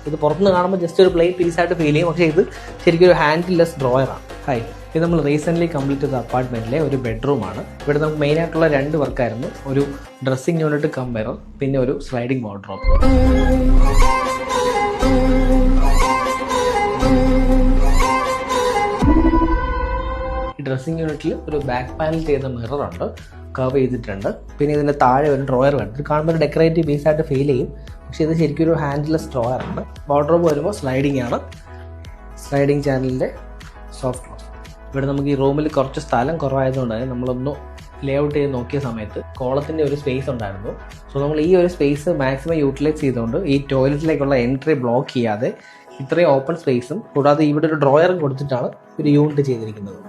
ഇത് പുറത്തുനിന്ന് കാണുമ്പോൾ ജസ്റ്റ് ഒരു പ്ലെയിൻ പീസായിട്ട് ഫീൽ ചെയ്യും, പക്ഷേ ഇത് ശരിക്കും ഒരു ഹാൻഡിൽലെസ് ഡ്രോയറാണ്. ഹായ്, ഇത് നമ്മൾ റീസെൻ്റ്ലി കംപ്ലീറ്റ് ചെയ്ത അപ്പാർട്ട്മെൻറ്റിലെ ഒരു ബെഡ്റൂമാണ്. ഇവിടെ നമുക്ക് മെയിനായിട്ടുള്ള 2 വർക്കായിരുന്നു. ഒരു ഡ്രസ്സിങ് യൂണിറ്റ് കം മിറർ, പിന്നെ ഒരു സ്ലൈഡിങ് വാർഡ്രോബ്. ഈ ഡ്രസ്സിങ് യൂണിറ്റിൽ ഒരു ബാക്ക് പാനൽ ചെയ്ത മിററുണ്ട്, കർവ് ചെയ്തിട്ടുണ്ട്. പിന്നെ ഇതിൻ്റെ താഴെ ഒരു ഡ്രോയർ വേണം. ഇത് കാണുമ്പോൾ ഒരു ഡെക്കറേറ്റീവ് പീസായിട്ട് ഫീൽ ചെയ്യും, പക്ഷേ ഇത് ശരിക്കും ഒരു ഹാൻഡിൽലെസ് ഡ്രോയറാണ്. വാർഡ്രോബ് വരുമ്പോൾ സ്ലൈഡിങ് ആണ്, സ്ലൈഡിങ് ചാനലിൻ്റെ സോഫ്റ്റ് ക്ലോസ്. ഇവിടെ നമുക്ക് ഈ റൂമിൽ കുറച്ച് സ്ഥലം കുറവായതുകൊണ്ട് നമ്മളൊന്ന് ലേ ഔട്ട് ചെയ്ത് നോക്കിയ സമയത്ത് കോളത്തിൻ്റെ ഒരു സ്പേസ് ഉണ്ടായിരുന്നു. സോ നമ്മൾ ഈ ഒരു സ്പേസ് മാക്സിമം യൂട്ടിലൈസ് ചെയ്തുകൊണ്ട് ഈ ടോയ്ലറ്റിലേക്കുള്ള എൻട്രി ബ്ലോക്ക് ചെയ്യാതെ ഇത്രയും ഓപ്പൺ സ്പേസും കൂടാതെ ഇവിടെ ഒരു ഡ്രോയറും കൊടുത്തിട്ടാണ് ഒരു യൂണിറ്റ് ചെയ്തിരിക്കുന്നത്.